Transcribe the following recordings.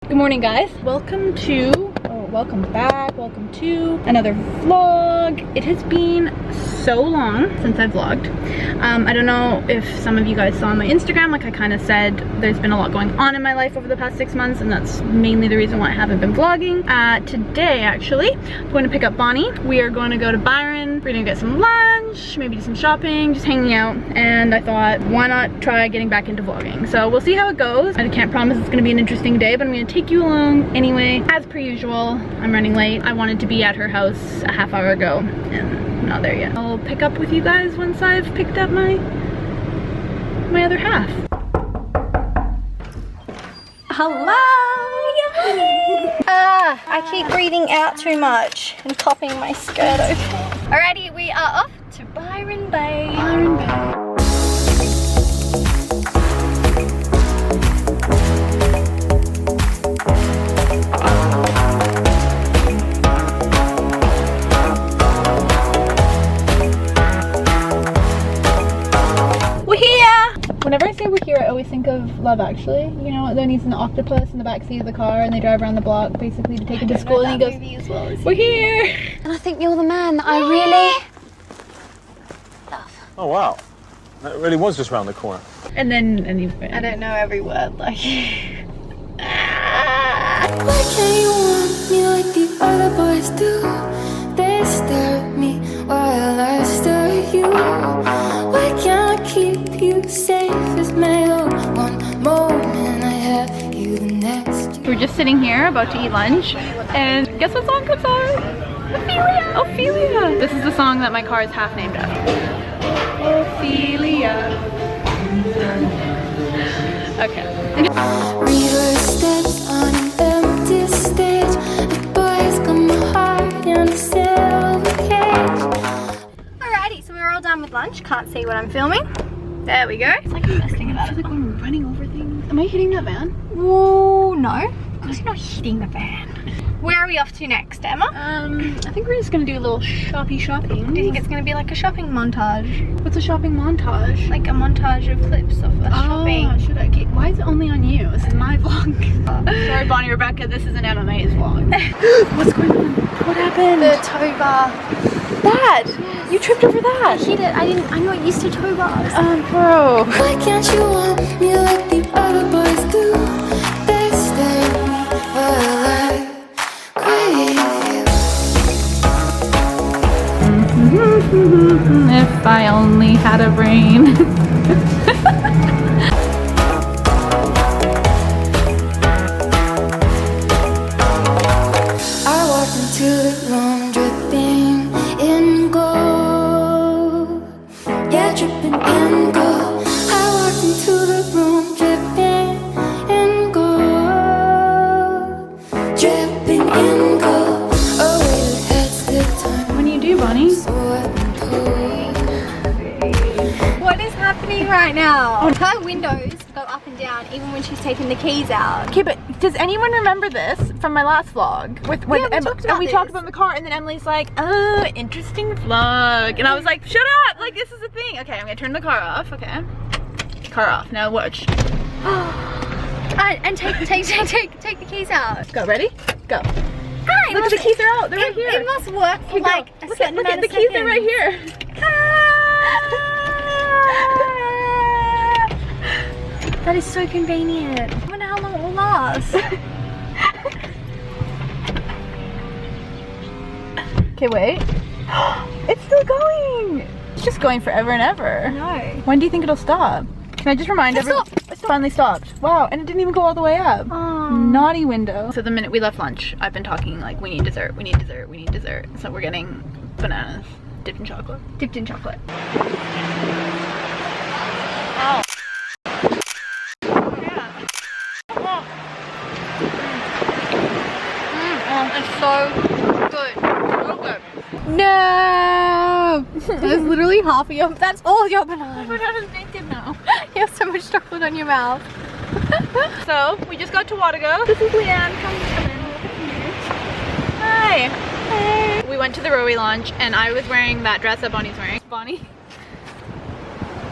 Good morning, guys. Welcome back to another vlog. It has been so long since I've vlogged. I don't know if some of you guys saw on my Instagram, like I kind of said, there's been a lot going on in my life over the past 6 months, and that's mainly the reason why I haven't been vlogging. Today, actually, I'm going to pick up Bonnie. We are going to go to Byron. We're gonna get some lunch, maybe do some shopping, just hanging out, and I thought, why not try getting back into vlogging? So we'll see how it goes. I can't promise it's gonna be an interesting day, but I'm gonna take you along anyway. As per usual, I'm running late. I wanted to be at her house a half hour ago, and I'm not there yet. I'll pick up with you guys once I've picked up my other half. Hello! I keep breathing out too much and popping my skirt open. Alrighty, we are off to Byron Bay. Byron Bay. Whenever I say we're here, I always think of Love Actually. You know, then he's an octopus in the backseat of the car and they drive around the block basically to take him to school, and he goes, we're here! And I think you're the man that I really love. Oh wow, that really was just round the corner. And then, I don't know every word like Why can't you want me like the other boys do? They stare at me while I stare at you. Why can't I keep you safe as my own? One moment I have you, the next. we're just sitting here about to eat lunch, and guess what song comes on? Ophelia! Ophelia! This is the song that my car is half named after. Ophelia. Okay. Read her steps on an empty stage. The boys got my heart in a silver cage. Alrighty, so we're all done with lunch. Can't see what I'm filming. There we go. It's like I'm messing about. I feel like I'm running over things. Am I hitting that van? Ooh, no. Of course you're not hitting the van. Where are we off to next, Emma? I think we're just gonna do a little shopping. Do you think it's gonna be like a shopping montage? What's a shopping montage? Like a montage of clips of us shopping? Should I get, why is it only on you? This is my vlog. Sorry, Bonnie, Rebecca, this is an MMA's vlog. What's going on? What happened? The tow bar. That! You tripped over I that! hit it. I'm not used to tow bars. Bro. Why can't you want me like the other boys do? They stare at me while I crave you. If I only had a brain. I walked into the room dripping in gold. Yeah, dripping in gold. I walked into the room dripping in gold. Dripping in gold. Oh, wait, that's the time. What do you do, Bonnie? So I've been told. What is happening right now? Her windows go up and down even when she's taking the keys out. Okay, but does anyone remember this from my last vlog? With when Yeah, we talked about we this. talked about the car, and then Emily's like, "Oh, interesting vlog," and I was like, "Shut up! Like this is a thing." Okay, I'm gonna turn the car off. Okay, car off. Now watch. And take the keys out. Go. Ready? Go. Hi, Look, the keys are out. They're right here. It must work for Okay, go. like a Look certain at amount the of keys are right here. That is so convenient. I wonder how long it will last. Okay, wait. It's still going. It's just going forever and ever. No. When do you think it'll stop? Can I just remind everyone? It finally stopped. Wow, and it didn't even go all the way up. Oh. Naughty window. So the minute we left lunch, I've been talking like, we need dessert, we need dessert, we need dessert. So we're getting bananas dipped in chocolate. Dipped in chocolate. Ow. It's so good. So good. No! There's literally half of your, that's all your banana. Banana's naked now. You have so much chocolate on your mouth. So we just got to Watago. This is Leanne. Come in. Hi. Hey. We went to the Rowie launch, and I was wearing that dress that Bonnie's wearing. Bonnie?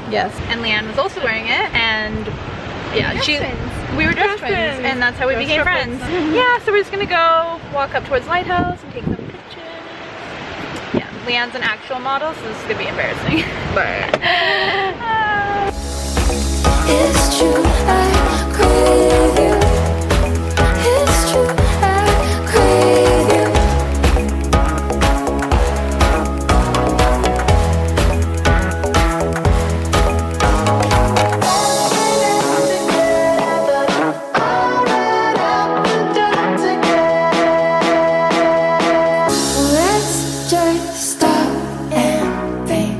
Yes. And Leanne was also wearing it, and yeah, We were just friends, and that's how we became friends. Yeah, so we're just gonna go walk up towards Lighthouse and take some pictures. Yeah, Leanne's an actual model, so this is gonna be embarrassing. It's true, I crave you. It's true, I crave you. Let's just stop and think.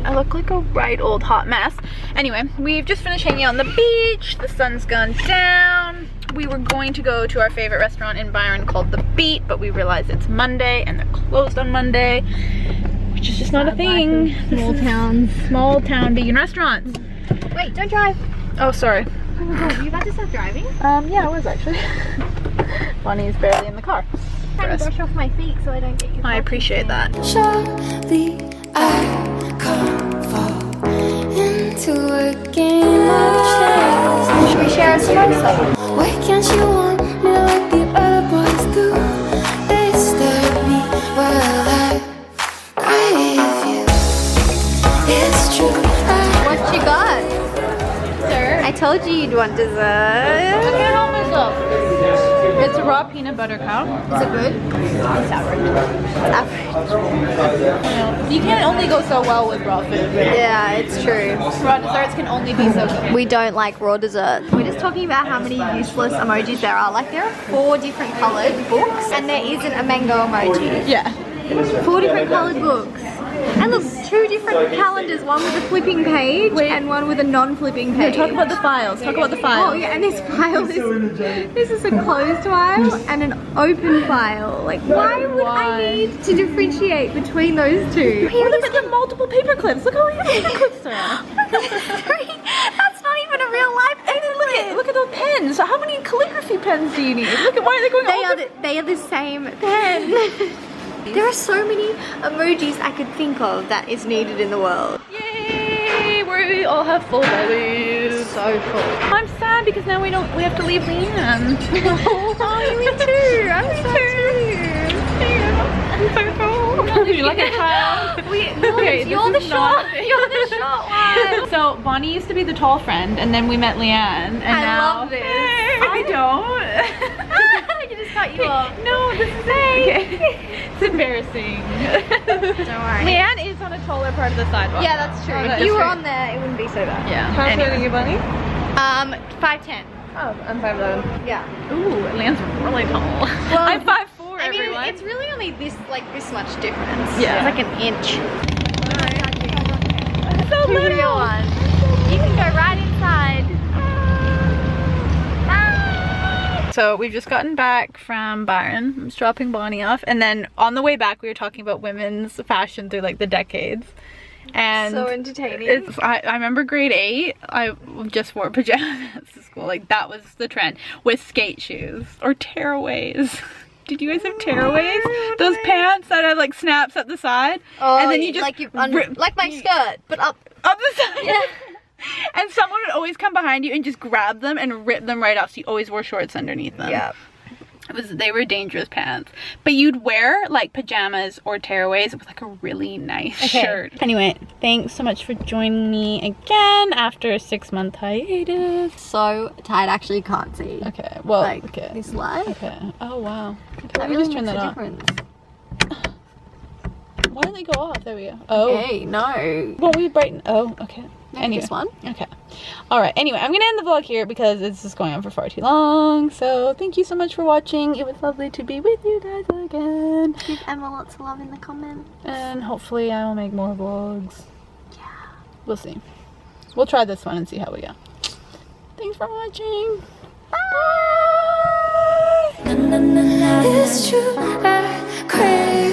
I look like a right old hot mess. Anyway, we've just finished hanging out on the beach. The sun's gone down. We were going to go to our favorite restaurant in Byron called The Beat, but we realized it's Monday and they're closed on Monday, which is just not a thing. Small towns. Small town vegan restaurants. Wait, don't drive. Oh, sorry. Oh my god, are you about to start driving? Yeah, I was actually. Bonnie's barely in the car. Trying to brush off my feet so I don't get you. I appreciate that. Surely I can't fall into a game of chess. Should we share a samosa? Why can't you want me like the other boys do? They stare at me while I crave you. It's true, What you got? Sir? I told you you'd want dessert. can't help myself. It's a raw peanut butter cup. Is it good? It's average. It's average. You can't only go so well with raw food. Yeah, it's true. Raw desserts can only be so good. We don't like raw dessert. We're just talking about how many useless emojis there are. Like there are 4 different coloured books and there isn't a mango emoji. Yeah. 4 different coloured books. And look, 2 different calendars, one with a flipping page and one with a non-flipping page. Talk about the files. Talk about the files. Oh yeah, and this file this is a closed file and an open file. Like why would I need to differentiate between those two? Look at the multiple paper clips. Look how many paper clips there are. That's not even a real life paper. Look at those pens. So how many calligraphy pens do you need? Look at why are they going They are the same pen. There are so many emojis I could think of that is needed in the world. Yay! We all have full bellies. So full. I'm sad because now we have to leave Leanne. Oh, me too. I'm so You like a child? Okay, you're the short. You're the short one. So Bonnie used to be the tall friend, and then we met Leanne, and I now love this. I don't. I can just cut you off. No, this is okay. It's embarrassing. Don't worry. Leanne is on a taller part of the sidewalk. Yeah, that's true. that's If you were true. on there, it wouldn't be so bad. Yeah. How tall are Anyway. you, Bunny? 5'10". Oh, I'm 5'11". Yeah. Ooh, Leanne's really tall. I'm 5'4", I mean, everyone. it's really only this much difference. Yeah. It's like an inch. so Two little. real ones. You can go right inside. So we've just gotten back from Byron. I'm just dropping Bonnie off, and then on the way back we were talking about women's fashion through like the decades. And So entertaining. I remember grade 8, I just wore pajamas to school. Like that was the trend, with skate shoes or tearaways. Did you guys have tearaways? Those pants that had like snaps at the side, Oh, and then you just like my skirt, but up. up the side. Yeah. And someone would always come behind you and just grab them and rip them right off. So you always wore shorts underneath them. Yeah. They were dangerous pants. But you'd wear like pajamas or tearaways with like a really nice shirt. Anyway, thanks so much for joining me again after a 6-month hiatus. So tight, actually can't see. Okay, well, Like okay. this light. Okay. Oh wow. Okay, That let me really just turn makes that a off. difference. Why didn't they go off? There we go. Oh. Hey, no. Won't we brighten? Oh, okay. Anyway. This one. Okay. Alright, anyway, I'm gonna end the vlog here because it's just going on for far too long. So thank you so much for watching. It was lovely to be with you guys again. Give Emma lots of love in the comments. And hopefully I will make more vlogs. Yeah. We'll see. We'll try this one and see how we go. Thanks for watching. Bye! It's true, I crave